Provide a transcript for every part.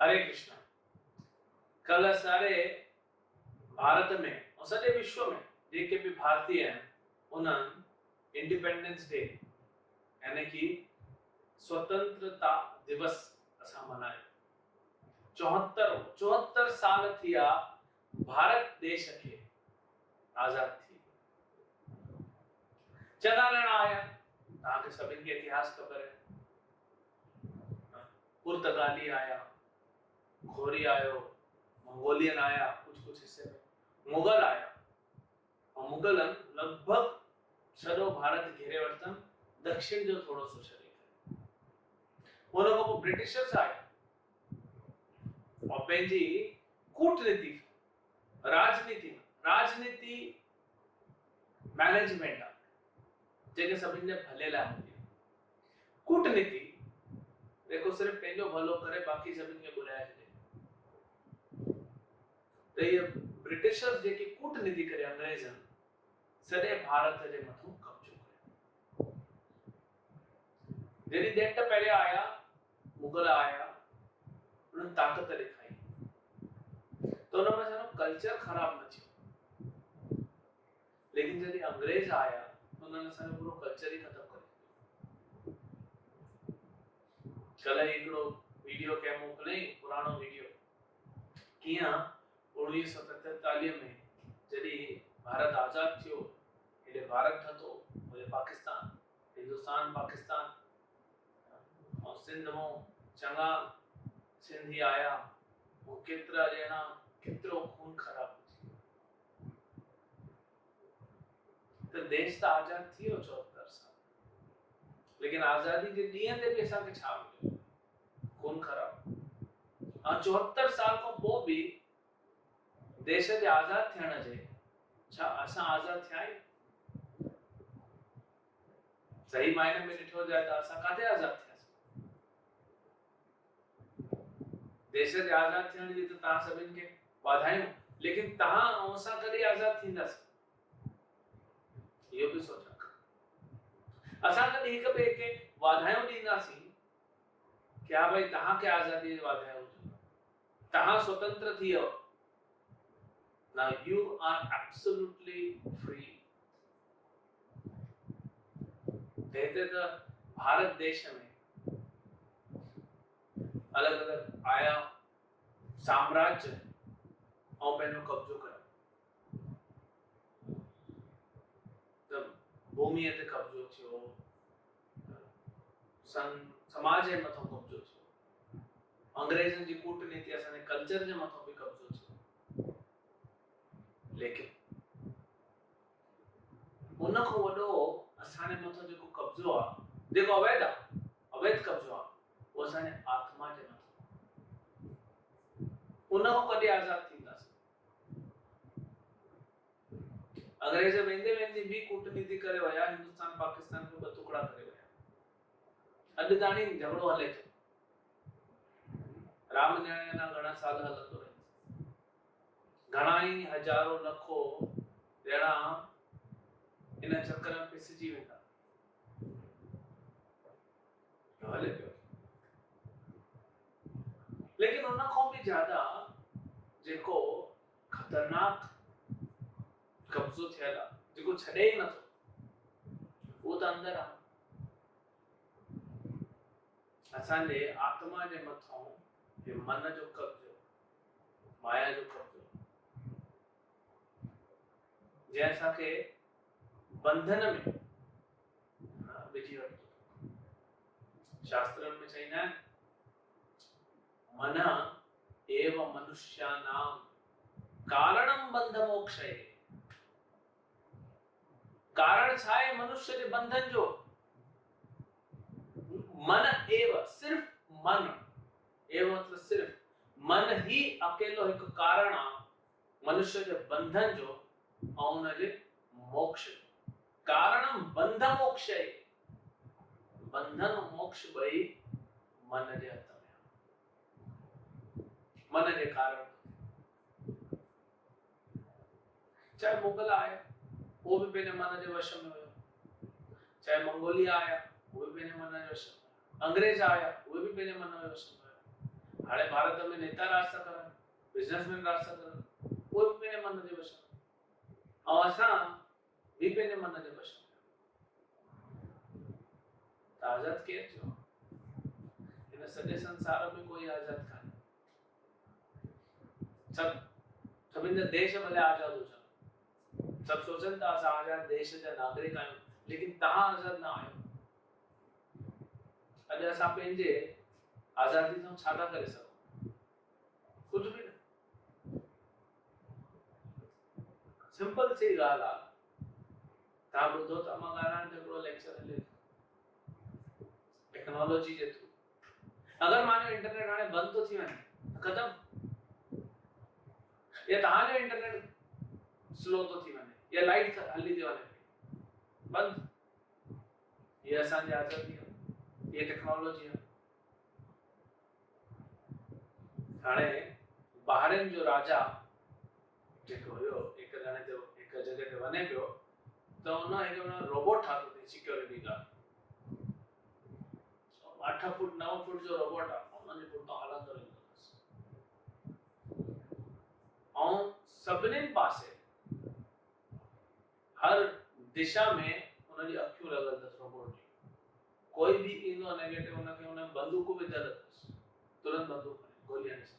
हरे कृष्णा। कल सारे भारत में और सारे विश्व में जेके भी भारतीय हैं उन्हनि इंडिपेंडेंस डे यानी कि स्वतंत्रता दिवस असां मनायो। 74 साल थिया भारत देश के आजाद थी। चङा ॼणा आया, तव्हांखे सभिनि खे इतिहास ख़बर है। पुर्तगाली आया, घोरी आयो, मंगोलियन आया, कुछ हिस्से में मुगल आया और मुगलन लगभग सॼो भारत घेरे वरितनि, दक्षिण जो थोरो सो छॾे करे। उन खां पोइ ब्रिटिशर्स आया और पंहिंजी कूटनीति राजनीति मैनेजमेंट आहे जेके सभिनि जे भले लाइ हूंदी आहे। कूटनीति देखो सिर्फ पंहिंजो भलो करे बाक़ी सभिनि खे बुराए छॾे। त ये ब्रिटिशर्स जेकी कूटनीति करे अंग्रेजन सॼे भारत जे मथां कब्जो कयो। जॾहिं ॾेढ पहिरियां आया मुगल आया, उन्हनि ताक़त ॾेखारी तो उनमें असांजो कल्चर ख़राब न थियो, लेकिन जॾहिं अंग्रेज आया उन्हनि असांजो पूरो कल्चर ही ख़तम करे छॾियो। कल्ह हिकिड़ो वीडियो कंहिं मोकिलियईं, पुराणो वीडियो, कीअं 1947 में जॾहिं भारत आज़ाद थियो, हेॾे भारत ठतो, होॾे पाकिस्तान, हिंदुस्तान पाकिस्तान और सिंध में चङा सिंधी आया, वो केतिरा ॼणा, केतिरो खून ख़राब थियो। त देश त आज़ाद थी वियो 74 साल, लेकिन आज़ादी जे ॾींहं ते बि असांखे छा मिलियो? खून ख़राब। और 74 साल खां पोइ बि देश जे आज़ाद थियण जे छा असां आज़ाद थिया आहियूं? सही मायने में ॾिठो जाए त असां काथे आज़ाद थियासीं? देश जे आज़ाद थियण जी त तव्हां सभिनि खे वाधायूं, लेकिन तव्हां ऐं असां कॾहिं आज़ाद थींदासीं? इहो बि सोचो। असां कॾहिं हिक ॿिए खे वाधायूं ॾींदासीं कि हा भाई तव्हांखे आज़ादी जी वाधायूं हुजनि, तव्हां स्वतंत्र थी वियो, now you are absolutely free। कहते तो भारत देश में अलग अलग आया साम्राज्य और पंहिंजो कब्जो कयो। तब भूमि ते कब्जो थियो, समाज जे मथां कब्जो थियो, अंग्रेजन जी कूटनीति असांजे कल्चर जे मथां भी कब्जो थियो, लेकिन उन खां वॾो असांजे मथां जेको कब्जो आहे, जेको अवैध कब्जो आहे, वो असांजे आत्मा जे मथां। उन खां कॾहिं आज़ाद थींदासीं? अंग्रेज वेंदे वेंदे भी कूटनीति करे विया, हिंदुस्तान पाकिस्तान खे ॿ टुकड़ा करे विया। अॼु ताणी झगड़ो हले थो। राम न्याय ना घणा साल हलंदो रहे, घणा ही हजारों लखो ॼणा इन चक्कर में पिसजी वेंदा। हले पियो, लेकिन उन खां भी ज्यादा जेको खतरनाक कब्जो थियल आहे, जेको छॾे ही नथो, वो त अंदर आहे। असांजे आत्मा जे मथां हे मन जो कब्जो, माया जो कब्जो, जंहिं असांखे बंधन में विझी वठो। शास्त्रनि में चईंदा आहिनि, मन एव मनुष्यानां कारणं बंध मोक्षये। कारण छा है मनुष्य के बंधन जो? मन एव, सिर्फ मन, एव मतलब सिर्फ मन ही अकेलो एक कारण आहे मनुष्य के बंधन जो और उनजे मोक्ष जो। कारणं बंध मोक्षये, बंधन मोक्ष ॿई मन जे हथ में आहे, मन जे कारण। चाहे मुगल आया, वो भी पंहिंजे मन जे वश में हुयो, चाहे मंगोलिया आया, वो भी पंहिंजे मन जे वश में, अंग्रेज आया, वो भी पंहिंजे मन जे वश में हुयो। हाणे भारत में नेता राज था करन, बिजनेसमैन राज था करन, कोई भी पंहिंजे मन जे वश में, ऐं असां भी पंहिंजे मन जे वश में। त आज़ाद केरु थियो? हिन सॼे संसार में कोई आज़ाद कान्हे। सभिनि जा देश भले आज़ाद हुजनि, सभु सोचनि था असां आज़ाद देश जा नागरिक आहियूं, लेकिन तव्हां आज़ाद न आहियो। अॼु असां पंहिंजे आज़ादी सां छा था करे सघूं? कुझु बि न। सिंपल सी ॻाल्हि आहे, तव्हां ॿुधो त मां ॻाल्हाइण जो हिकिड़ो लेक्चर हले टेक्नोलॉजी जे थ्रू। अगरि मानो इंटरनेट हाणे बंदि थो थी वञे त ख़तम, या तव्हांजो इंटरनेट स्लो थो थी वञे, या लाइट हली थी वञे बंदि, ये असांजी आज़ादी आहे, ये टेक्नोलॉजी आहे। हाणे ॿाहिरनि जो राजा जेको हुयो, हिकु ॼणे ते हिकु जॻह ते वञे पियो त हुन हिकु रोबोट ठातो अथई सिक्योरिटी गार्ड, 8 फुट 9 फुट जो रोबोट आहे, उन्हनि जे पुठियां हलंदो रहंदो अथसि, ऐं सभिनी पासे हर दिशा में उनजी अखियूं लॻल अथसि रोबोट जी। कोई भी ईंदो नेगेटिव, उनखे उन बंदूक विधल अथसि, तुरंत बंदूक खणी गोली हणी सघंदो।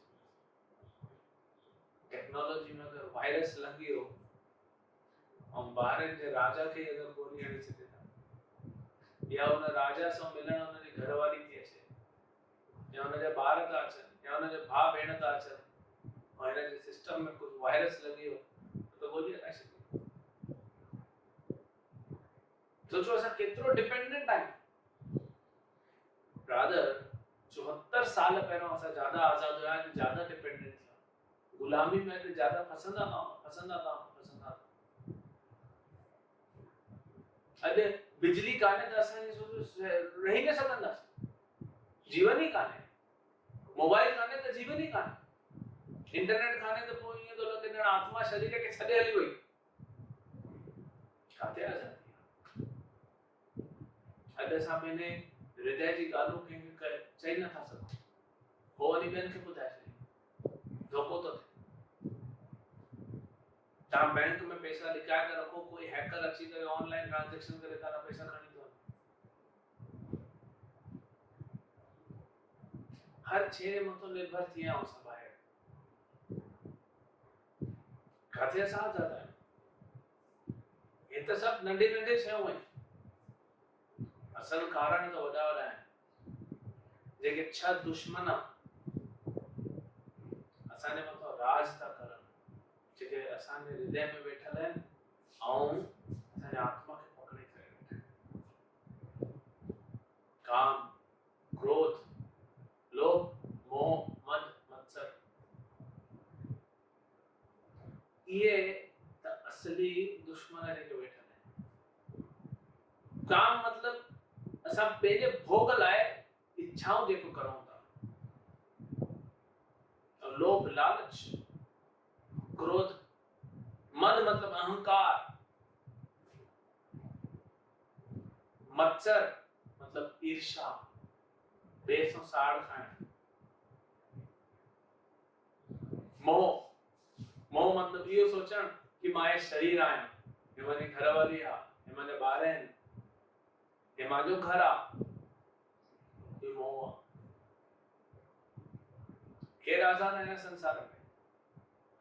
टेक्नोलॉजी में अगर वायरस लगी हो और ॿारनि जे राजा खे अगर गोली हणी सघे था, या उन राजा सां मिलण उनजी घरवारी थी अचे, या उनजा ॿार था अचनि, या उनजा भाउ भेण था अचनि, और हिन जे सिस्टम में कुझु वायरस लगी हो त गोली हणाए सघे। सोचो असां केतिरो डिपेंडेंट आहियूं। ब्रदर 74 साल पहिरियों असां ज्यादा आज़ाद हुआ, ज्यादा डिपेंडेंट थिया, गुलामी में ज्यादा फसंदा था। अॼु बिजली कान्हे त असां रही न सघंदासीं, जीवन ही कान्हे। मोबाइल कान्हे त जीवन ही कान्हे, इंटरनेट कान्हे त पोइ ईअं थो लॻे ॼण आत्मा शरीर खे छॾे हली वई। किथे आज़ादी? अॼु असां पंहिंजे हृदय जी ॻाल्हियूं कंहिंखे चई नथा सघूं, हो वरी ॿियनि खे ॿुधाए छॾे, धोखो थो थिए। तव्हां बैंक में पैसा लिकाए था रखो, कोई हैकर अची करे ऑनलाइन ट्रांजैक्शन करे तव्हां पैसा खणी थो वञे। हर शइ मथां निर्भर थी विया आहियूं असां ॿाहिरि। किथे असां आज़ाद आहियूं? हे त सभु नंढी नंढी शयूं आहिनि, असल कारण त वॾा वॾा आहिनि। जेके 6 दुश्मन असांजे मथां राज था करनि, जेके असांजे हृदय में वेठल आहिनि ऐं असांजे आत्मा खे पकड़े करे वेठा आहिनि। काम, क्रोध, लोभ, मोह, मद, मत्सर, ये त असली दुश्मन जेके वेठल आहिनि। काम मतलब असां पंहिंजे भोग लाइ इच्छाऊं जेको करूं था, लोभ लालच, क्रोध, मद मतलब अहंकार, मत्सर मतलब ईर्ष्या, बेसों साड़ खाइण, मोह मतलब इहो सोचण कि मां ये शरीर आहियां, हे मुंहिंजी घरवारी आहे, हे मुंहिंजा ॿार आहिनि, हे मुंहिंजो घर आहे, ये मोह आहे। केरु आज़ाद आहे हिन संसार में?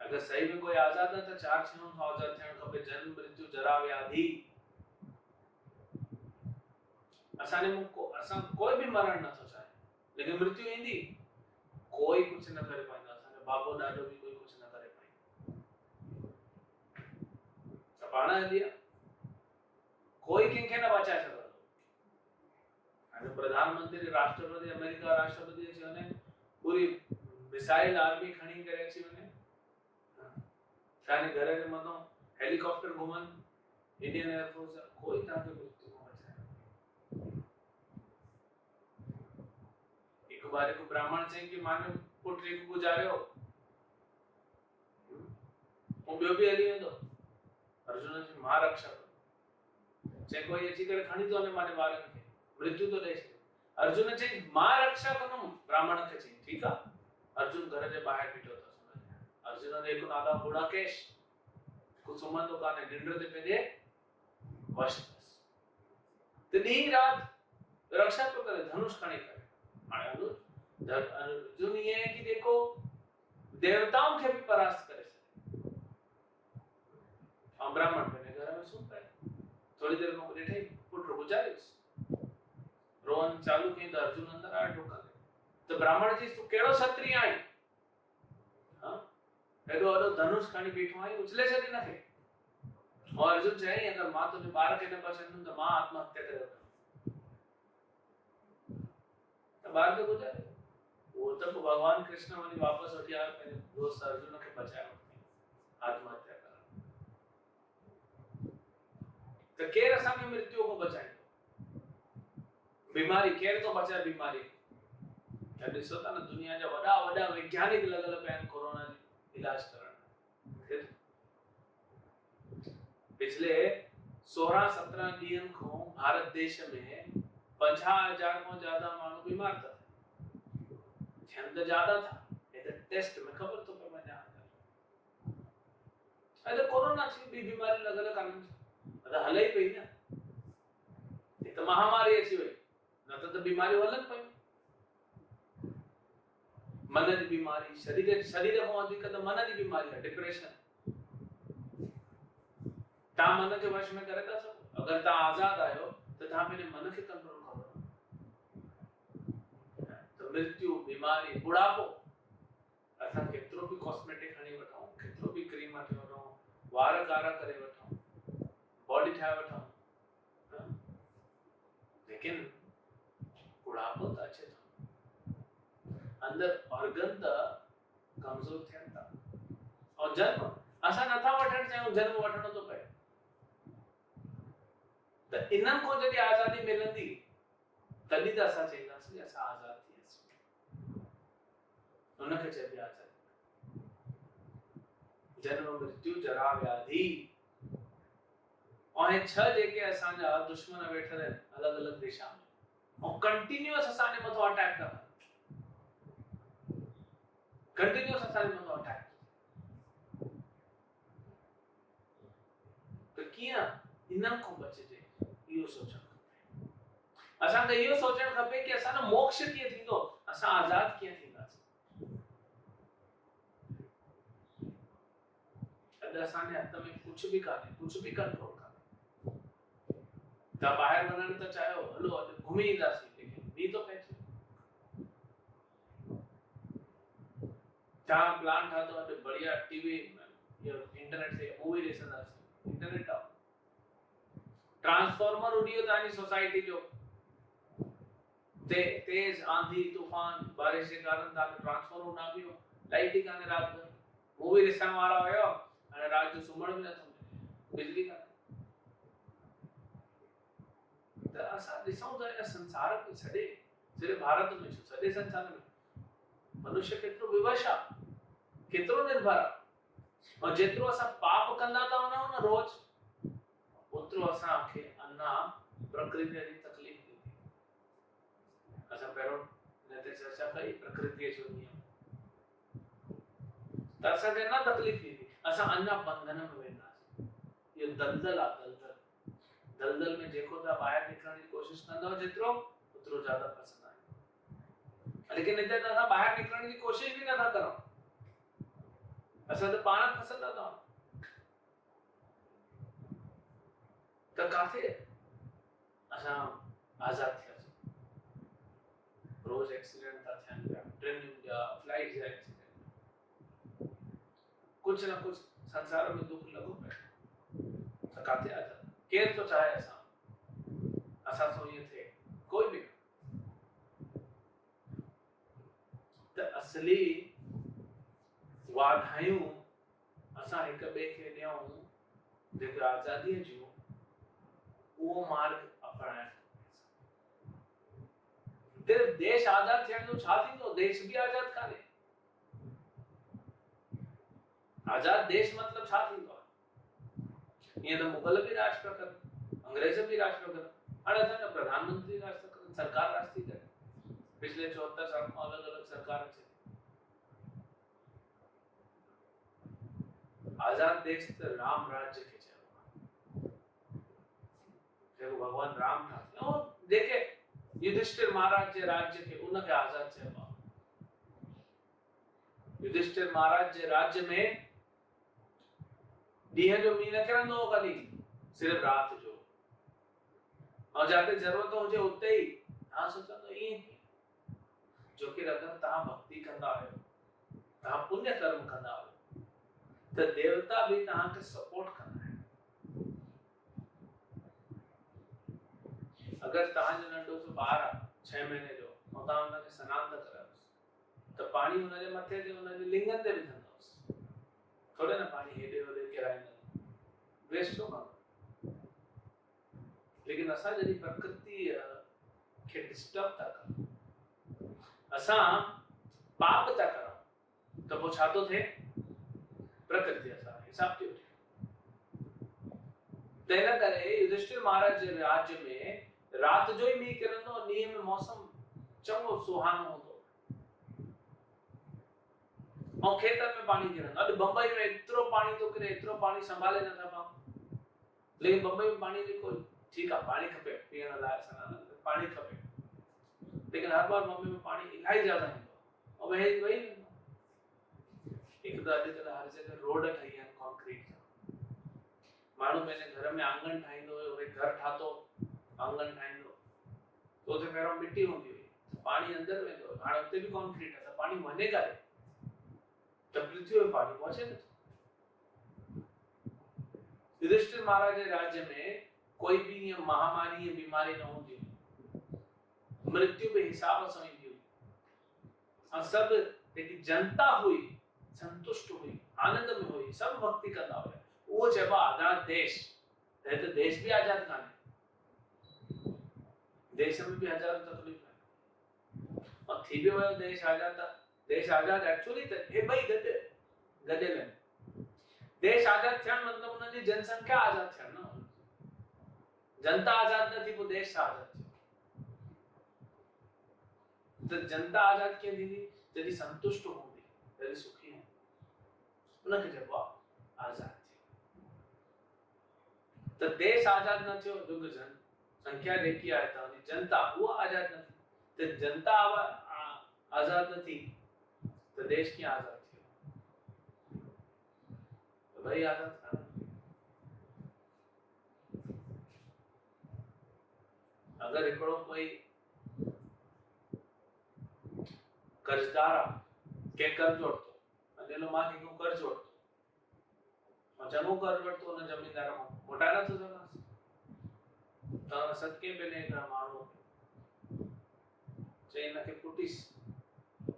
अगर सही में कोई आज़ाद है तो 4 शयूं सां आज़ाद थियण खपे: जन्म, मृत्यु, जरा, व्याधि। असां कोई भी मरण नथो चाहे, लेकिन मृत्यु ईंदी, कोई कुछ न करे पाईंदा। असांजो बाबो ॾाॾो भी कोई कुछ न करे पाईंदो, त पाण हली कोई कंहिंखे न बचाए सघंदो। हाणे प्रधानमंत्री, राष्ट्रपति, अमेरिका राष्ट्रपति अची वञे, पूरी मिसाइल आर्मी खणी करे अची वञे, घर जे मथां हेलीकॉप्टर घुमन, इंडियन एयरफोर्स, कोई तव्हांखे मृत्यु न बचाए। हिकु बार हिकु ब्राह्मण चई कि मां पुट हिकु गुज़ारियो, ऐं ॿियो बि हली वेंदो। अर्जुन जी मां रक्षा करो, चई कोई अची करे खणी थो वञे मांजे ॿारनि खे, मृत्यु तो ॾेई छॾे। अर्जुन चई मां रक्षा कंदुमि, ब्राह्मण खे चई ठीकु आहे, अर्जुन घर जे ॿाहिरि बीठो अथसि। अर्जुन जे हिकु नाला गुड़ाकेश सुम्हंदो कान्हे, निंड ते पंहिंजे वश अथसि। त ॾींहुं राति रक्षा पियो करे, धनुष खणी करे। हाणे अर्जुन ईअं आहे कि जेको देवताओं खे बि परास्त करे सघे। ऐं ब्राह्मण पंहिंजे घर में सुम्ही पए। थोड़ी देर खां पोइ ॾिठई पुट गुज़ारियुसि। रोअण चालू कई त अर्जुन अंदर आयो ढुकंदे। त ब्राह्मण चयसि तूं कहिड़ो क्षत्रिय आहीं? हेॾो वॾो धनुष खणी बीठो आहीं, उछले छॾ हिनखे। और अर्जुन चयई अगरि मां तुंहिंजे ॿार खे न बचाईंदुमि त मां आत्महत्या करे वठंदुमि। त ॿार त गुज़ारे वो त भगवान कृष्ण वञी वापस वठी आयो, पंहिंजे दोस्त अर्जुन खे बचायो, आत्महत्या करण। त केरु असांखे मृत्यु खां बचाईंदो? बीमारी केरु थो बचाए बीमारी? ॾिसो था न, दुनिया जा वॾा वॾा वैज्ञानिक लॻल पिया आहिनि कोरोना जो इलाज करण। पिछले 16-17 ॾींहंनि खां भारत देश में 50,000 खां ज्यादा माण्हू बीमार था थियनि। त ज्यादा था हे टेस्ट में ख़बर थो पए वञा। ऐं त कोरोना थी ॿी बीमारी लॻल कान्हनि, त हले ई पई न। हिक महामारी अची वई, न त बीमारियूं हलनि पयूं। मन जी बीमारी, शरीर खां वधीक त मन जी बीमारी आहे, डिप्रेशन। तव्हां मन खे वश में करे था सघो? अगरि तव्हां आज़ाद आहियो त तव्हां पंहिंजे मन खे कंट्रोल करो। त मृत्यु, बीमारी, बुढ़ापो, असां केतिरो बि कॉस्मेटिक हणी वठूं, केतिरो बि क्रीम हणी वठूं, वार कारा करे वठूं, बॉडी ठाहे वठूं, लेकिन बुढ़ापो त अचे थो। अंदर ऑर्गन त कमज़ोर थियनि था। और जन्म असां नथा वठणु चाहियूं, जन्म वठणो थो पए। त इन्हनि खां जॾहिं आज़ादी मिलंदी तॾहिं त असां चईंदासीं असां आज़ाद थी वियासीं। हुनखे चइबी आज़ादी। जन्म, मृत्यु, जरा, व्याधि ऐं 6 जेके असांजा दुश्मन वेठल आहिनि अलॻि अलॻि दिशा में, ऐं कंटिन्यूअस असांजे मथां अटैक था कनि। कंटिन्यूअस असांजे मथां अटैक। त कीअं इन्हनि खां बचिजे, इहो सोचणु खपे। असांखे इहो सोचणु खपे कि असांजो मोक्ष कीअं थींदो, असां आज़ाद कीअं थींदासीं। अॼु असांजे हथ में कुझु बि कान्हे, कुझु बि कंट्रोल कान्हे। तव्हां ॿाहिरि वञणु त चाहियो, हलो अॼु घुमी ईंदासीं, लेकिन मींहुं थो पए। तव्हां प्लान ठातो अॼु बढ़िया टीवी इंटरनेट ते मूवी ॾिसंदासीं, इंटरनेट आहे। ट्रांसफॉर्मर उॾियो तव्हांजी सोसाइटी जो, तेज आंधी तूफान बारिश के कारण तव्हांजो ट्रांसफॉर्मर उॾा वियो, लाइट ई कान्हे राति भर। मूवी ॾिसण वारा हुयो, हाणे राति जो सुम्हण बि नथो मिले, बिजली कान्हे। त असां ॾिसूं था इन संसार में, सॼे भारत में, सॼे संसार में मनुष्य केतिरो विवश आहे, केतिरो निर्भर आहे। और जेतिरो असां पाप कंदा था वञूं न रोज, ओतिरो असांखे अञा प्रकृति जी तकलीफ़ थींदी। असां पहिरों हिन ते चर्चा कई प्रकृति जो नियम, त असांखे अञा तकलीफ़ थींदी, असां अञा बंधन में वेंदासीं। इहो दलदल आहे, दलदल में जेको तव्हां ॿाहिरि निकिरण जी कोशिशि कंदव जेतिरो, ओतिरो ज्यादा फंसंदा आहियो। लेकिन हिते त असां ॿाहिरि निकिरण जी कोशिशि बि नथा करूं, असां त पाण फंसंदा था। त काथे असां आज़ाद थियासीं? रोज एक्सीडेंट था थियनि पिया, ट्रेनियुनि जा, फ्लाइट जा एक्सीडेंट, कुछ न कुछ संसार में दुख लॻो पियो। त काथे आज़ाद? केरु थो चाहे असां सां ईअं थिए? कोई बि। त असली वाधायूं असां हिक ॿिए खे ॾियूं जेके आज़ादीअ जूं, उहो मार्ग अपनाइण। देश आज़ाद थियण जो छा थींदो? देश बि आज़ाद कान्हे। आज़ाद देश मतलब छा थींदो आहे? ईअं त मुगल बि राज पिया कनि, अंग्रेज बि राज पिया कनि, हाणे असांजा प्रधानमंत्री राज था कनि, सरकार राज थी करे। पिछले 74 साल खां अलॻि अलॻि सरकार अचे, आजाद देश त राम राज्य खे चयो जेको भगवान राम ठातो ऐं जेके युधिष्ठिर महाराज जे राज्य खे उनखे आजाद चयो। युधिष्ठिर महाराज जे राज्य में ॾींहं जो मींहुं न किरंदो हो कॾहिं, सिर्फ रात जो, और जाते जरूरत हुजे उते ही तव्हां सोचंदो ईअं जो कि अगर तव्हां भक्ति कंदा आहियो, तव्हां पुण्य कर्म कंदा आहियो, त देवता भी तव्हांखे सपोर्ट कंदा आहिनि। अगर तव्हांजो नंढो सो ॿार आहे 6 महीने जो और तव्हां हुनखे सनान था करायोसि त पाणी हुनजे मथे ते हुनजे लिंगन ते विझंदोसि, थोड़े न पाणी हेॾे होॾे किराईंदा, वेस्ट छो कंदो। लेकिन असां जॾहिं प्रकृति खे डिस्टर्ब था कयूं, असां पाप था करूं, त पोइ छा थो थिए, प्रकृति असां हिसाब थी वठे। त हिन करे युधिष्ठिर महाराज जे राज्य में रात जो ही मींहुं किरंदो, ॾींहं में मौसम चङो सुहानो हूंदो और खेतन में पानी किरंदो। अॼु बम्बई में एतिरो पानी थो किरे, एतिरो पानी संभाले नथा पाऊं, लेकिन बम्बई में पानी जेको ठीकु आहे, पानी खपे पीअण लाइ, सनान लाइ पानी खपे, लेकिन हर बार बम्बई में पानी इलाही ज्यादा ईंदो और वही वेंदो। हिकु त अॼुकल्ह हर जगह रोड ठही आहिनि कॉन्क्रीट जा, माण्हू पंहिंजे घर में आंगन ठाहींदो हुयो, भई घर ठातो आंगन ठाहींदो, त उते पहिरों मिट्टी हूंदी हुई, पानी अंदर वेंदो, हाणे उते बि कॉन्क्रीट आहे, त पानी वञे काॾे, त पृथ्वी में पानी पहुंचे नथो। युधिष्ठिर महाराज जे राज्य में कोई भी ये महामारी या बीमारी न होती, मृत्यु भी हिसाब सां ईंदी हुई, और सब जेकी जनता हुई संतुष्ट हुई, आनंद में हुई, सब भक्ति कंदा हुआ। वो चइबो आजाद देश, त देश भी आजाद कान्हे, देश में भी हजारों तकलीफ है, और थी भी वियो देश आजाद। देश आजाद एक्चुअली त हे ॿई गॾियल आहिनि। देश आजाद थियण मतलब उन जी जनसंख्या आजाद थियण न, जनता आजाद न थी पोइ देश आजाद थियो। त जनता आजाद कीअं थींदी, जॾहिं संतुष्ट हूंदी, जॾहिं सुखी हूंदी, उनखे चइबो आहे आजाद थियो। त देश आजाद न थियो, जो जनसंख्या जेकी आहे तव्हांजी जनता उहा आजाद न थी, त जनता आजाद न थी त देश कीअं आजाद थियो, त भई आजाद कान्हे। अगर हिकिड़ो कोई कर्जदार आहे, कंहिं कर्ज वरितो, अॼु मां कंहिंखो कर्ज वरितो, मां चङो कर्ज वरितो, हुन ज़मीनदार खां मोटाए नथो सघांसि, त हुन सदके में हिकिड़ा माण्हू चई हिनखे कुटीसि,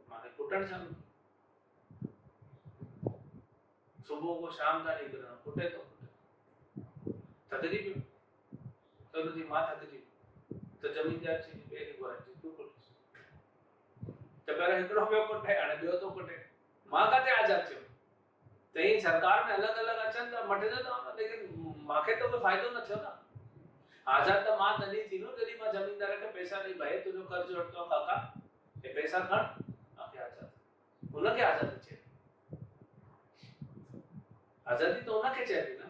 माने कुटण चालू, सुबुह को शाम ताईं निकिरणो, कुटे थो, थकिजी पियो, त हुनजी मां थकिजी, त ज़मीनदार चई ॿिए खे घुराए, तूं कुटीसि, त पहिरियों हिकिड़ो पियो कुटे, हाणे ॿियो थो कुटे, मां काथे आजाद थियो। त हीअ सरकार में अलॻि अलॻि अचनि त मटिजो त, लेकिन मूंखे त कोई फ़ाइदो न थियो न। आजाद त मां तॾहिं थींदो जॾहिं मां ज़मीनदार खे पैसा ॾेई, भाई तुंहिंजो कर्ज वरितो काका, हे पैसा खण, मूंखे आजाद, हुनखे आज़ादी चए, आज़ादी त हुनखे चए थी न।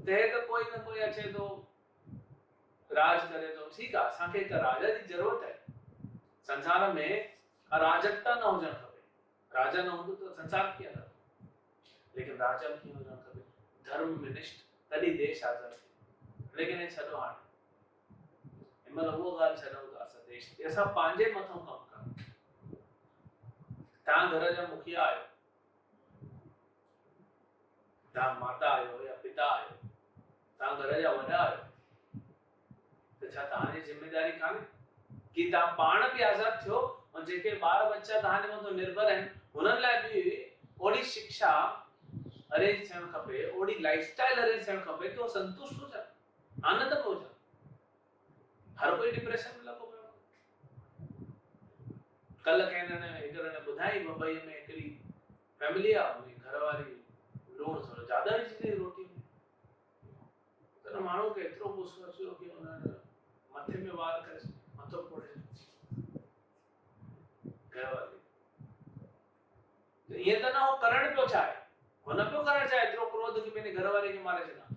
ते त कोई न कोई अचे थो राज करे थो, ठीकु आहे, असांखे हिकु राजा जी ज़रूरत आहे, संसार में अराजकता न हुजणु खपे, राजा न हूंदो त संसार कीअं हलंदो, लेकिन राजा कीअं हुजणु खपे, धर्म में निष्ठ, तॾहिं देश आज़ाद थिए। लेकिन हे छॾो, हाणे हिनमहिल उहो ॻाल्हि छॾूं था, असां देश खे असां पंहिंजे मथां कमु कयूं। तव्हां घर जा मुखिया आहियो, तव्हां माता आहियो या पिता आहियो, तव्हां घर जा वॾा आहियो, त छा तव्हांजी ज़िम्मेदारी कान्हे कि तव्हां पाण बि आज़ाद थियो और जेके ॿार बच्चा तव्हांजे मथां निर्भर आहिनि, हुननि लाइ बि ओड़ी शिक्षा अरेंज थियणु खपे, ओड़ी लाइफस्टाइल अरेंज थियणु खपे कि वो संतुष्ट हुजनि, आनंद में हुजनि। हर कोई डिप्रेशन में लॻो पियो आहे। कल्ह कंहिं हिकिड़े ने ॿुधाई, मुंबई में हिकिड़ी फैमिली आहे, उनजी घरवारी लूणु थोरो ज्यादा विझी ॾे रोटी में, त माण्हू खे एतिरो गुस्सो अचियो कि उन्हनि मथे में वार करे मथो फोड़े घरवारी। ईअं त न हो करण पियो चाहे, हुन पियो करण चाहे एतिरो क्रोध कि पंहिंजे घर वारे खे मारे छॾियां,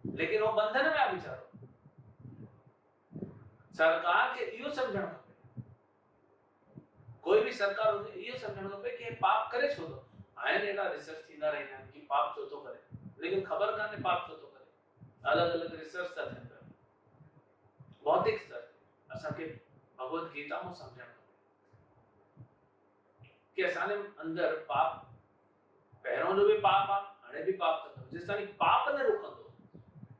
लेकिन वो बंधन में आहे वीचारो। सरकार खे इहो सम्झणु खपे, कोई भी सरकार हुजे इहो सम्झणु खपे कि पाप करे छो थो। आहिनि अहिड़ा रिसर्च थींदा रहंदा आहिनि कि पाप छो थो करे, लेकिन ख़बर कान्हे पाप छो थो करे। अलॻि अलॻि रिसर्च था थियनि पिया भौतिक स्तर ते। असांखे भगवत गीता में सम्झणु खपे कि असांजे अंदरि पाप पहिरों जो भी पाप आहे, हाणे भी पाप थो करे। जेसि ताईं पाप न रुकंदो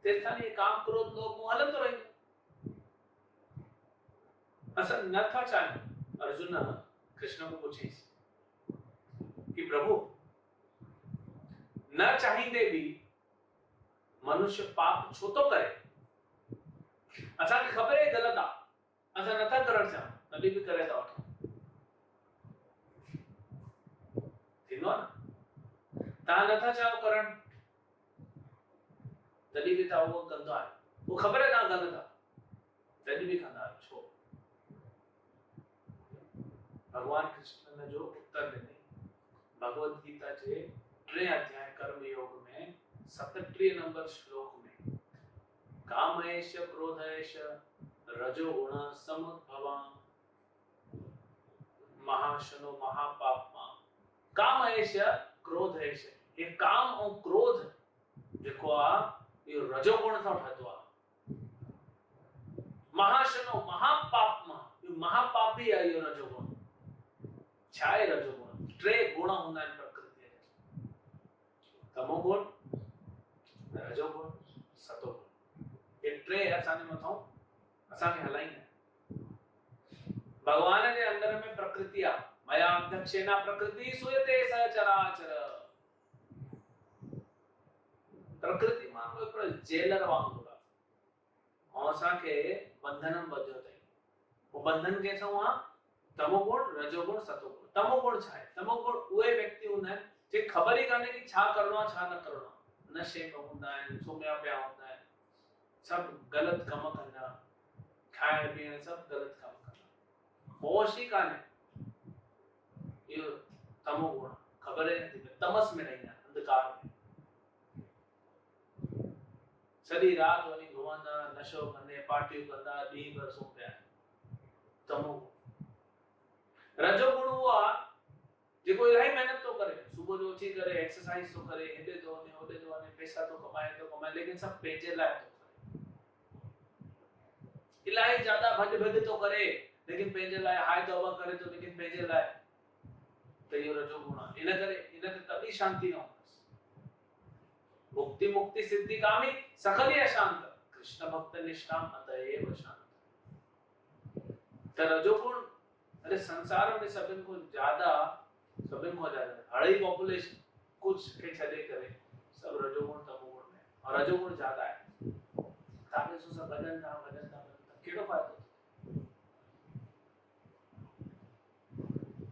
तेसि ताईं काम क्रोध लोभ मोह हलंदो रहंदो। असां नथा चाहियूं। अर्जुन कृष्ण को पुछिस कि प्रभु न चाहींदे भी मनुष्य पाप छो तो करे। असांखे ख़बर आहे गलत आहे, असां नथा करणु चाहियूं, तॾहिं बि करे था वठूं। थींदो आहे न, तव्हां नथा चाहियो करणु, तॾहिं बि तव्हां उहो कंदो आहे। उहो ख़बर आहे तव्हां गलत आहे, तॾहिं बि कंदा आहियो। छो? भगवान कृष्ण ने जो उत्तर ॾिनई भगवत गीता जे 3 अध्याय कर्म योग में 37 नंबर श्लोक में, कामैश क्रोधैश रजोगुण समुद्भवा महाशनो महापापमा। कामैश क्रोधैश, ये काम और क्रोध जेको आहे इहो रजोगुण सां ठहंदो आहे। महाशनो महापापमा, इहो महापापी आहे इहो रजोगुण। छा आहे रजोगुण? 3 गुण हूंदा आहिनि प्रकृति जा, तमोगुण, रजोगुण, सतोगुण। ये 3 असांजे मथां असांखे हलाईंदा आहिनि। भगवान जे अंदर में प्रकृति आहे। मया अध्यक्षेना प्रकृति सूयते सचराचर। प्रकृति मां हिकिड़ो जेलर वांगुरु आहे, ऐं असांखे बंधन में ॿधियो अथई। उहो बंधन कंहिंसां आहे? तमोगुण, रजोगुण, सतोगुण। तमोगुण छा आहे? तमोगुण उहे व्यक्ति हूंदा आहिनि जे ख़बर ई कान्हे कि छा करणो आहे छा न करणो आहे। नशे में हूंदा आहिनि, सुम्हिया पिया हूंदा आहिनि, सभु ग़लति कम कंदा, खाइण पीअण सभु ग़लति कम कंदा, होश ई कान्हे। इहो तमोगुण, ख़बर ई नथी पए, तमस में रहंदा आहिनि, अंधकार में। सॼी राति वञी घुमंदा, नशो कंदे, पार्टियूं कंदा, ॾींहं भर सुम्ही पिया। तमोगुण। रजोगुण उहो आहे जेको इलाही मेहनत थो करे, सुबुह जो उथी करे एक्सरसाइज थो करे, हेॾे थो वञे होॾे थो वञे, पैसा थो कमाए, लेकिन सभु पंहिंजे लाइ थो करे। इलाही ज्यादा भॼ थो करे, लेकिन पंहिंजे लाइ, हाय तौबा करे थो, लेकिन पंहिंजे लाइ। त इहो रजोगुण आहे। इन करे इनखे कॾहिं शांति न हूंदसि। मुक्ति मुक्ति सिद्धि कामी सकल अशांत, कृष्ण भक्त निष्काम अतएव शांत। त रजोगुण अरे संसार में सभिनि खां ज्यादा अढ़ाई पॉपुलेशन कुछ के छॾे करे सभु रजोगुण तमोगुण में, और रजोगुण ज्यादा आहे। तव्हां ॾिसो सभु भॼन था कहिड़ो फ़ाइदो?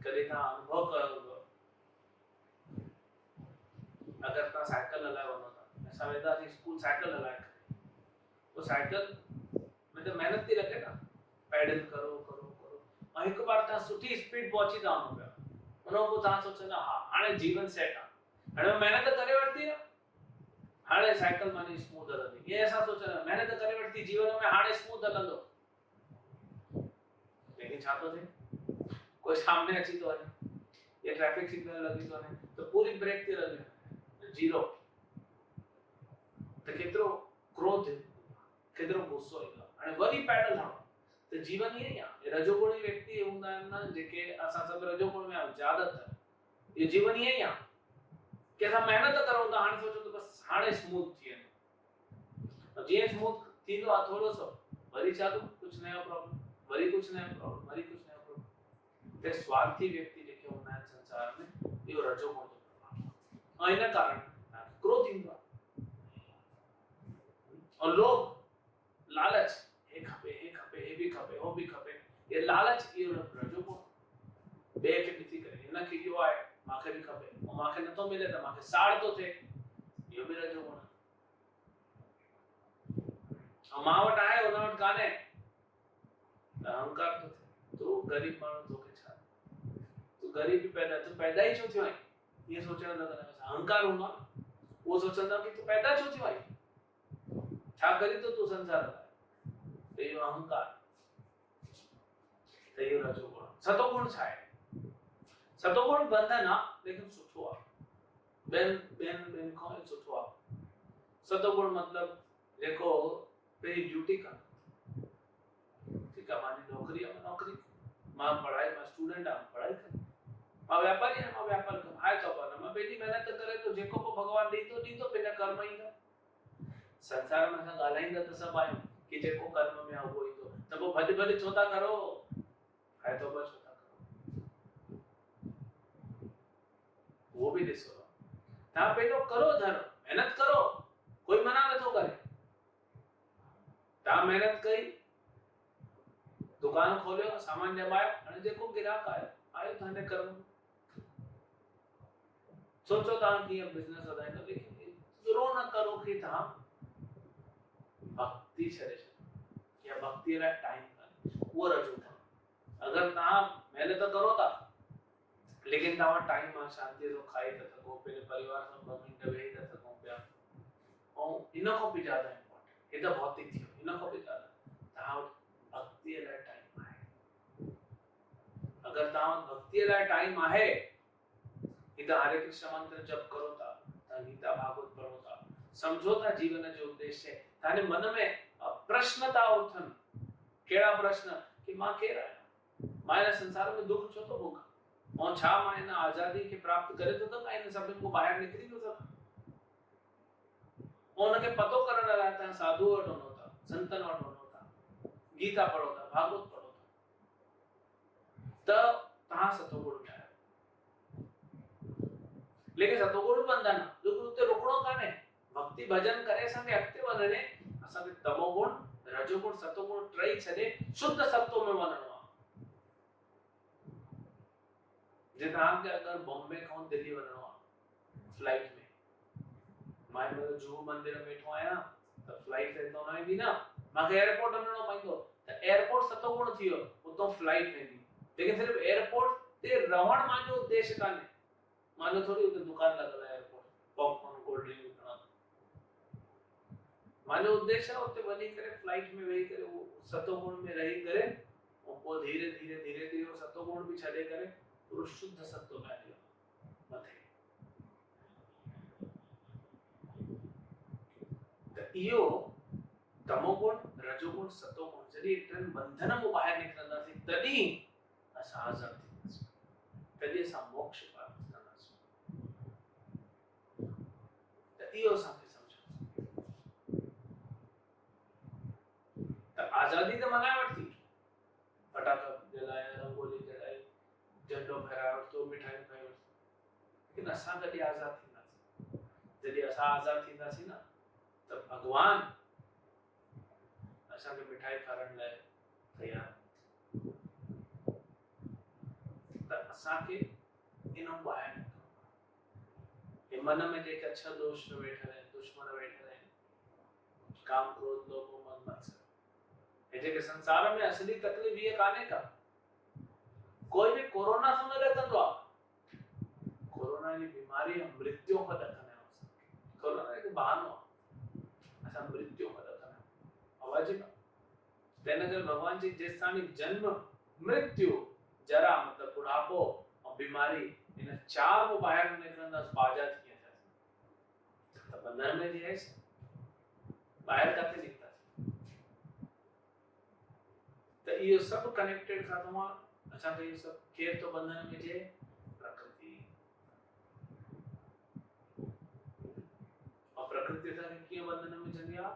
कॾहिं तव्हां अनुभव कयो हूंदो, अगरि तव्हां साइकिल हलाए वञो था, असां वेंदासीं स्कूल साइकिल हलाए करे, वो साइकिल में त महिनत थी लॻे न, पैडल करो, ऐं हिकु बार तव्हां सुठी स्पीड पहुची था वञो पिया, उन खां पोइ तव्हां सोचंदा हा हाणे जीवन सेट आहे, हाणे महिनत करे वरिती न, हाणे साइकिल मानी स्मूथ हलंदी। ईअं असां सोचंदा महिनत करे वरिती जीवन में, हाणे स्मूथ हलंदो, लेकिन छा थो थिए? कोई सामने अची थो वञे, या ट्रैफिक सिग्नल लॻी थो वञे त पूरी ब्रेक थी लॻे, जीरो। त केतिरो क्रोध, केतिरो गुस्सो ईंदो, हाणे वरी पैडल हणो। त जीवन ईअं ई आहे। रजोगुणी व्यक्ति हूंदा आहिनि न जेके, असां सभु रजोगुण में आहियूं ज्यादातर। इहो जीवन ईअं ई आहे कि असां महिनत करूं था, हाणे सोचो त बस हाणे स्मूथ थी वञे, जीअं स्मूथ थींदो आहे थोरो सो, वरी चालू कुछ नयो प्रॉब्लम, वरी कुछ नयो प्रॉब्लम, वरी कुछ नयो प्रॉब्लम। ते स्वार्थी व्यक्ति जेके हूंदा आहिनि संसार में, इहो रजोगुण जो प्रभाव आहे। ऐं इन कारण क्रोध ईंदो आहे, और लोभ, लालच, हे खपे, हे भी खपे, हो भी खपे, ये लालच, इहो रजोगुण। ॿिए खे ॾिसी करे हिनखे इहो आहे, मूंखे बि खपे, ऐं मूंखे नथो मिले त मूंखे साड़ थो थिए, इहो बि रजोगुण आहे। ऐं मां वटि आहे हुन वटि कान्हे त अहंकार थो थिए। तूं ग़रीब माण्हू, तोखे छा, तूं ग़रीबी तूं पैदा ई छो थियो आहीं? ये सोचण लॻंदा अहंकार हूंदो आहे उहो सोचंदा कि तूं पैदा छो थियो आहीं छा करी तो तूं संसार में त इहो अहंकार त इहो रजोगुण सतोगुण छा आहे सतोगुण बंधन आहे लेकिन सुठो आहे ॿियनि खां सुठो आहे सतोगुण मतलब जेको पंहिंजी ड्यूटी कनि ठीकु आहे मुंहिंजी नौकरी आहे नौकरी मां पढ़ाई मां स्टूडेंट आहियां पढ़ाई कनि मां व्यापारी आहियां मां व्यापार कनि आहे त पर मां पंहिंजी महिनत करे तो जेको को भगवान ॾींदो पंहिंजा कर्म ईंदा संसार में असां ॻाल्हाईंदा त सभु आहियूं कि जेको कर्म में आहे उहो ईंदो त पोइ भले छो था करो आहे तो छो था करो वो भी ॾिसो तव्हां पंहिंजो करो धर्म महिनत करो कोई मना नथो करे तव्हां महिनत कई दुकान खोलियो सामान जमायो हाणे जेको गिराक आयो तव्हांजे कर्म सोचो तव्हां कीअं बिजनेस वधाईंदो लेकिन ज़रूरु न करो कि तव्हां भक्ति छॾे छॾो या भक्ति लाइ टाइम कयो उहो रजो था अगरि तव्हां महिनत करो था लेकिन तव्हां टाइम मां शांति सां खाई था सघो पंहिंजे परिवार सां 2 मिंट वेही था सघो पिया ऐं इन खां बि ज़्यादा इम्पोर्टेंट हे त भौतिक थियो इन खां बि ज़्यादा तव्हां भक्ति लाइ टाइम आहे अगरि तव्हां भक्ति लाइ टाइम आहे कि हरे कृष्ण मंत्र जप करो था गीता भागवत पढ़ो था समझो था जीवन जो उद्देश्य ताने मन में प्रश्न था उथनि कहिड़ा प्रश्न कि मां केरु आहियां मां हिन संसार में दुख छो थो भोगां ऐं छा मां हिन आज़ादी खे प्राप्त करे थो सघां हिन सभिनि खां ॿाहिरि निकिरी थो सघां ऐं हुनखे पतो करण लाइ तव्हां साधु वटि वञो था संतनि वटि वञो था गीता पढ़ो था भागवत पढ़ो था त तव्हां सतोगुण में आहियो लेकिन सतोगुण बंधन जो उते रुकणो कान्हे भक्ति भजन करे असांखे अॻिते वधणे असांखे तमोगुण रजोगुण सतोगुण टई छॾे शुद्ध सत्व में वञणो आहे जे तव्हांखे अगरि बॉम्बे खां दिल्ली वञणो आहे फ्लाइट में मां हिन जुहू मंदिर में वेठो आहियां त फ्लाइट ते तो न ईंदी न मूंखे एयरपोर्ट वञणो पवंदो त एयरपोर्ट सतोगुण थी वियो उतां फ्लाइट वेंदी लेकिन सिर्फ एयरपोर्ट ते रहण मुंहिंजो उद्देश्य कान्हे मानो थोड़ी उते दुकान लॻल आहे एयरपोर्ट पॉपकॉर्न कोल्ड ड्रिंक विकणा मुंहिंजो उद्देश्य आहे उते वञी करे फ्लाइट में वेही करे वो सतोगुण में रही करे ऐं पोइ धीरे धीरे वो सतोगुण बि छॾे करे पूरो शुद्ध सत्व में हली मथे त इहो तमोगुण रजोगुण सतोगुण जॾहिं टिनि बंधन मां ॿाहिरि निकिरंदासीं तॾहिं असां आज़ाद थींदासीं तॾहिं असां मोक्ष प्राप्त कंदासीं त इहो असांखे सम्झो त आज़ादी त मनाए वरिती फटाका जलाया रंगोली जलाई झंडो फहरायो तो मिठाई खाई लेकिन असां कॾहिं आज़ाद थींदासीं जॾहिं असां आज़ाद थींदासीं न त भगवान असांखे मिठाई खाराइण लाइ तयार त असांखे इन ॿाहिरि निकिरणो मन में जेके अच्छा दोष वेठल आहिनि दुश्मन वेठल आहिनि काम क्रोध लोभ मद मत्सर हे जेके संसार में असली तकलीफ़ ये काने का कोई भी कोरोना से न ॾकंदो आहे कोरोना जी बीमारी मृत्यु खां ॾकंदा आहियूं कोरोना हिकु बहानो आहे असां मृत्यु खां ॾकंदा आहियूं आवाज़ न तंहिं करे भगवान जी जेसि ताईं जन्म मृत्यु जरा मतलब बुढ़ापो और बीमारी इन चार को बाहर निकलंदासीं बाजा थी वेंदासीं त बंधन में जी आहियूं ॿाहिरि किथे निकितासीं त इहो सभु कनेक्टेड खातो आहे असांखे इहो सभु केरु थो बंधन में जे प्रकृति और प्रकृति असांखे कीअं बंधन में विझंदी आहे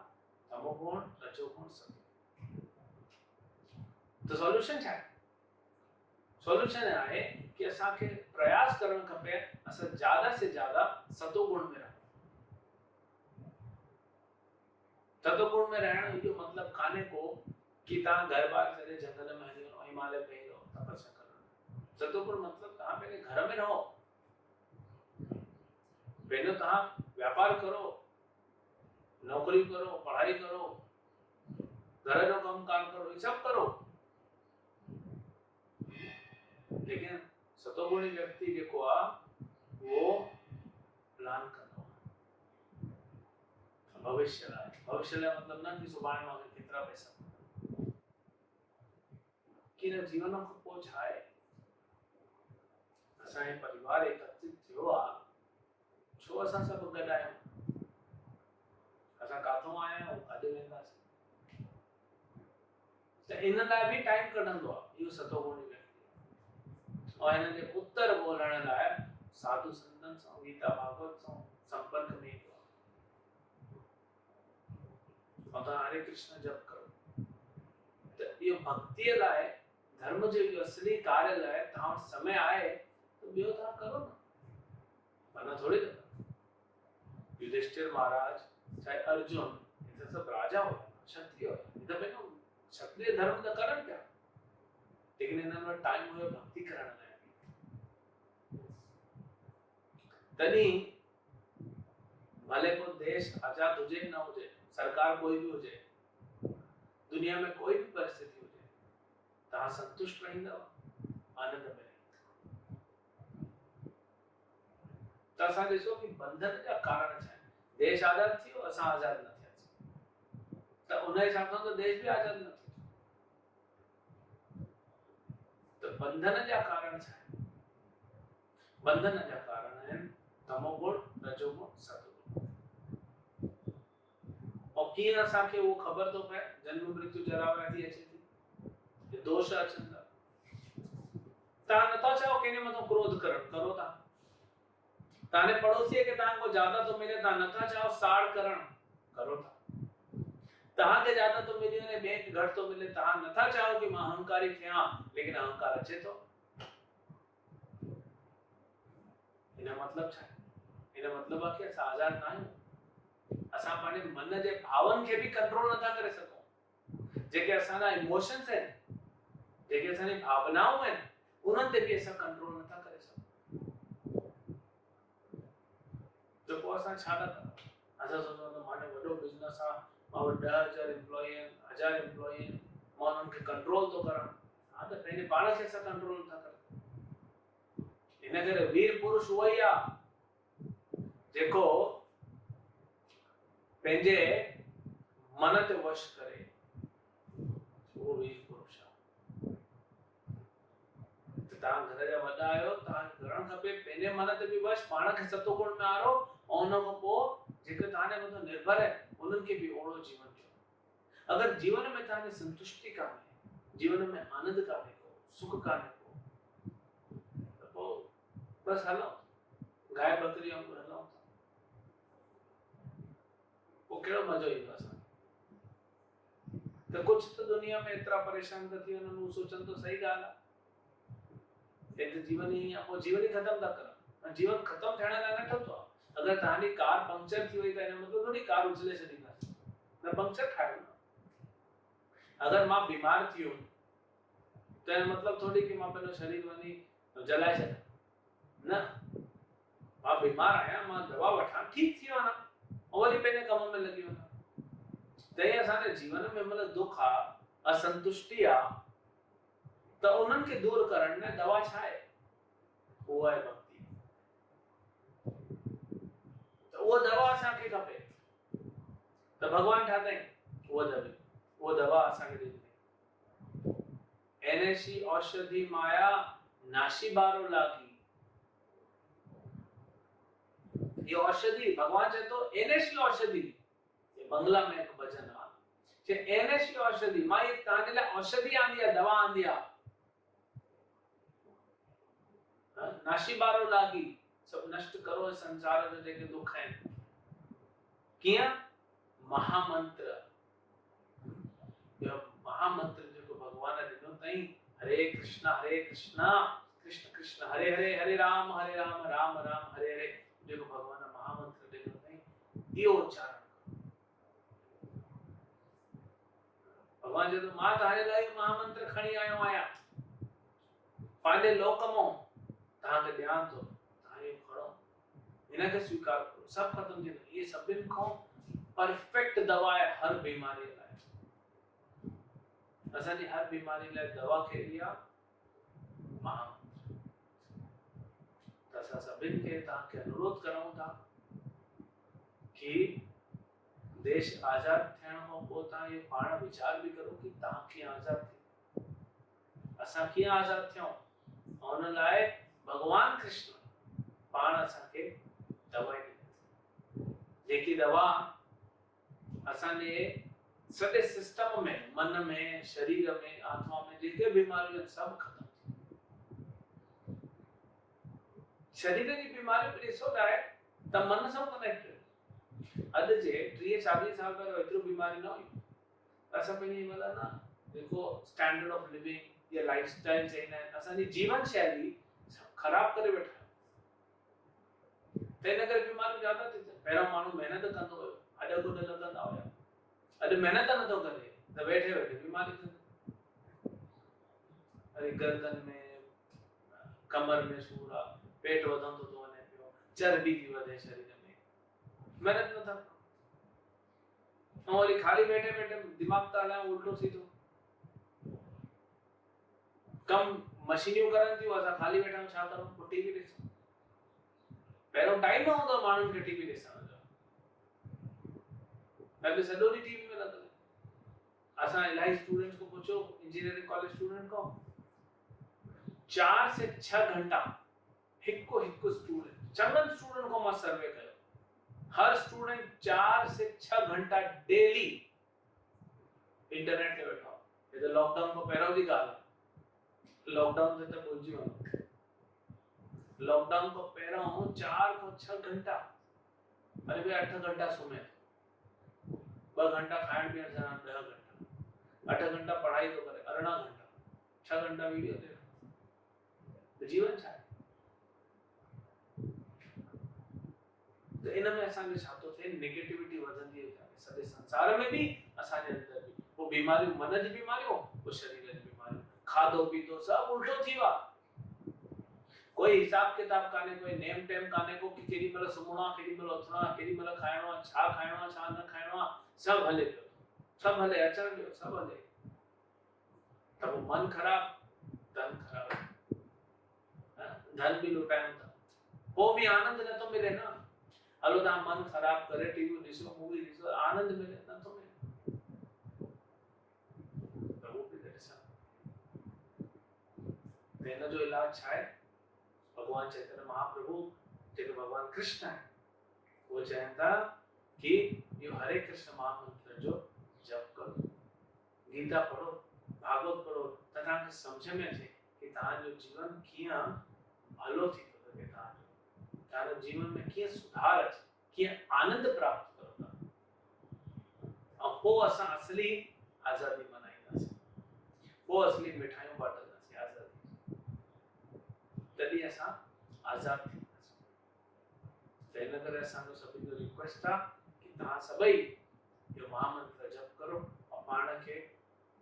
तमोगुण रजोगुण सतोगुण तो सॉल्यूशन छा आहे सॉल्यूशन है कि असांखे प्रयास करण खपे असां ज्यादा से ज्यादा सतोगुण में रहूं सतोगुण में रहण जो मतलब काने को कि तव्हां घर बार छॾे जंगल में हली वञो हिमालय में रहो तपस्या करो सतोगुण मतलब तव्हां पंहिंजे घर में रहो पहिरियों तव्हां व्यापार करो नौकरी करो पढ़ाई करो घर जो कम कार करो ये सब करो लेकिन सतोगुणी व्यक्ति जेको आहे वो प्लान करनो भविष्य लाए मतलब ना कि सुभाणे मांगे केतिरा पैसा कि न जीवन में को छाए असांजे परिवार एकत्रित थियो आ छो असां सब गॾ आहियूं असां काथों आया आहियूं काॾे वेंदासीं त इन लाइ बि टाइम कढंदो आहे इहो सतोगुणी व्यक्ति और हिन जे उत्तर ॻोल्हण लाइ साधु संतन सां गीता भागवत सां संपर्क में ईंदो आहे और तव्हां हरे कृष्ण जप करो त इहो भक्तीअ लाइ धर्म जो इहो असली कार्य लाइ तव्हां वटि समय आहे तो ॿियो तव्हां करो न वरना थोड़ी कंदा युधिष्ठिर महाराज चाहे अर्जुन ये सब राजा हुआ क्षत्रिय हुआ ये तो पहिरियों क्षत्रिय धर्म त करनि पिया लेकिन इन्हनि वटि टाइम हुयो भक्ति करण लाइ तॾहिं भले को देश आजाद हुजे न हुजे सरकार कोई भी हुजे दुनिया में कोई भी परिस्थिति हुजे तव्हां संतुष्ट रहींदव आनंद में त असां ॾिसो कि बंधन जा कारण छा आहिनि देश आजाद थियो असां आजाद न थियासीं त उन हिसाब सां त देश भी आजाद न थियो त बंधन जा कारण छा आहिनि बंधन जा कारण आहिनि तमोगुण रजोगुण सतोगुण और कीअं असांखे उहो ख़बर थो पए जन्म मृत्यु जरा व्याधि अचे थी ये दोष अचनि था तव्हां नथा चाहो कंहिंजे मथां क्रोध करो था ताने पड़ोसी के तान को ज्यादा तो मिले ता नथा चाहो साड़ करण करो था तहां के ज्यादा तो मिले ने बैंक घट तो मिले तहां नथा चाहो कि मैं अहंकारी थिया लेकिन अहंकार अचे तो इन मतलब छा इन मतलब आ कि असां आजाद ना आहियूं असां पंहिंजे मन जे भावन खे भी कंट्रोल नथा करे सघूं जेके असांजा इमोशंस आहिनि जेके असांजी भावनाऊं आहिनि उन्हनि ते भी असां कंट्रोल नथा करे सघूं तो को असां छा था करूं असां सोचो तो माने वॾो बिजनेस आ मां 10,000 एम्प्लॉई आहिनि 1000 एम्प्लॉई आहिनि मां उन्हनि खे कंट्रोल थो करण हा त पंहिंजे पाण खे असां कंट्रोल नथा करे इन करे वीर पुरुष उहो ई आहे जेको पंहिंजे मन ते वश करे उहो वीर पुरुष आहे त तव्हां घर जा वॾा आहियो तव्हां करणु खपे पंहिंजे मन ते बि वश पाण खे सतोगुण में आरो और उन खां पोइ जेके तव्हांजे मथां निर्भर आहे उन्हनि खे बि ओड़ो जीवन ॾियो अगरि जीवन में तव्हांखे संतुष्टि कान्हे जीवन में आनंद कान्हे को सुख कान्हे को त पोइ बस हलो गाय बकरी वांगुरु हलूं था पोइ कहिड़ो मज़ो ईंदो असांखे त कुझु त दुनिया में एतिरा परेशान था थी वञनि हू सोचनि तो सही ॻाल्हि आहे हे त जीवन ई आहे पोइ जीवन ई ख़तम था करनि जीवन ख़तम थियण लाइ न ठतो आहे अगर तहानी कार पंक्चर थी वई त इन मतलब थोड़ी कार उछले छॾींदासीं न पंक्चर ठाहियो न अगर मां बीमार थी वियुमि त मतलब थोड़ी कि मां पंहिंजो शरीर वञी जलाए छॾियां न मां बीमार आहियां मां दवा वठां ठीक थी वञा और वरी पंहिंजे कम में लॻी वञा त ही असांजे जीवन में मतलब दुख आहे असंतुष्टि आहे त उन्हनि खे दूर करण में दवा छा आहे उहा आहे भक्ति वो दवा असांखे खपे त भगवान ठातई वो दवा असांखे ॾिनी एनैसी औषधि माया नाशी बारो लागी ये औषधि भगवान चए तो एनैसी औषधि ये बंगला में एक भजन आहे कि एनैसी औषधि मां ये तव्हांजे लाइ औषधि आंदी आहे दवा आंदी आहे नाशी बारो लागी सब नष्ट करो संसार जो जेके दुख आहिनि कीअं महामंत्र यो महामंत्र जेको भगवान ॾिनो अथई हरे कृष्णा कृष्ण कृष्ण हरे हरे हरे राम राम राम हरे हरे जेको भगवान महामंत्र ॾिनो अथई इहो उच्चारण भगवान चए थो मां तव्हांजे लाइ महामंत्र खणी आयो आहियां पंहिंजे लोक मां तव्हांखे ॾियां थो तव्हां इहो खणो इनखे स्वीकार करो सब खत्म थी वेंदो ये सभिनि खां परफेक्ट दवा है हर बीमारी लाइ असांजी हर बीमारी लाइ दवा कहिड़ी आहे महामंत्र त असां सभिनि खे तव्हांखे अनुरोध करूं था कि देश आज़ाद थियण खां पोइ तव्हां इहो पाण वीचार बि करो कि तव्हां कीअं आज़ाद थियो, असां कीअं आज़ाद थियूं। हुन लाइ भगवान कृष्ण पाण असांखे दवा ॾिनी, जेकी दवा असांजे सॼे सिस्टम में, मन में, शरीर में, आत्मा में जेके बीमारियूं आहिनि सभु ख़तम थी। शरीर जी बीमारियूं बि ॾिसो था त मन सां कनेक्टेड। अॼु जे 30-40 साल पहिरियों एतिरो बीमारी न हुई। असां पंहिंजी मतलब ना जेको स्टैंडर्ड ऑफ लिविंग या लाइफस्टाइल चईंदा आहिनि, असांजी जीवन शैली ख़राब करे वेठा आहियूं। त इन करे बीमारियूं ज़्यादा थी थियनि। पहिरियों माण्हू महिनत कंदो हुयो, अॼु गुॾ लॻंदा हुया। अॼु महिनत नथो करे त वेठे वेठे बीमारी थी। अरे गर्दन में, कमर में सूर आहे, पेट वधंदो थो वञे पियो, चर्बी थी वधे शरीर में, महिनत नथा करो। ऐं वरी खाली वेठे वेठे दिमाग़ था हलायूं उल्टो सीधो। कम मशीनियूं करनि थियूं, असां खाली वेठा छा करूं? पोइ टीवी ॾिसूं। पहिरियों टाइम न हूंदो माण्हुनि खे टीवी ॾिसण जो, अॼु सॼो ॾींहुं टीवी में लॻल। असां इलाही स्टूडेंट्स को पुछो, इंजीनियरिंग कॉलेज स्टूडेंट को 4 से 6 घंटा हिकु स्टूडेंट, चङनि स्टूडेंट को मां सर्वे कयो, हर स्टूडेंट 4 से 6 घंटा डेली इंटरनेट ते वेठो। ये तो लॉकडाउन को पहिरियों जी ॻाल्हि आहे। लॉकडाउन से तो भुलिजी वञो। लॉकडाउन को पहिरियों 4 खां 6 घंटा, अरे भाई 8 घंटा सुम्हे, 2 घंटा खाइण पीअण सां 10 घंटा, 8 घंटा पढ़ाई तो करे 18 घंटा, 6 घंटा वीडियो ते। तो जीवन छा आहे? तो इन में असांखे छा थो थिए, नेगेटिविटी वधंदी आहे सॼे संसार में बि, असांजे अंदर बि। वो बीमारियूं, मन जी बीमारियूं, वो शरीर जी बीमारियूं, खाधो पीतो सब उल्टो थी वियो आहे। कोई हिसाब किताब काने, कोई नेम टेम काने को कि केडी महिल सुम्हणो आहे, केडी महिल उथणो आहे, केडी महिल खाइणो आहे, छा खाइणो आहे, छा न खाइणो आहे, सब हले पियो, सब हले, अचण ॾियो, सब हले। त वो मन ख़राब, धन ख़राब, धन भी लुटायूं था, वो भी आनंद नथो मिले ना। हलो तव्हां मन ख़राब करे टीवी ॾिसो, मूवी ॾिसो, आनंद मिले नथो मिले, त वो बि ॾिसो। हिन जो इलाज छा आहे? भगवान चैतन्य महाप्रभु जेके भगवान कृष्ण है, वो चवनि था कि इहो हरे कृष्ण महामंत्र जो जप करो, गीता पढ़ो, भागवत पढ़ो, त तव्हांखे सम्झ में अचे कि तव्हांजो जीवन कीअं भलो थी थो सघे, तव्हांजो जीवन में कीअं सुधार अचे, कीअं आनंद प्राप्त करो था। ऐं पोइ असां असली आज़ादी मनाईंदासीं, पोइ असली मिठाइयूं बाटंदासीं आज़ादी, तॾहिं असां आज़ाद थींदासीं। त इन करे असांजो सभिनी जो रिक्वेस्ट आहे कि तव्हां सभई इहो महामंत्र जप करो और पाण खे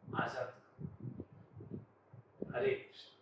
आज़ाद करो। हरे कृष्ण।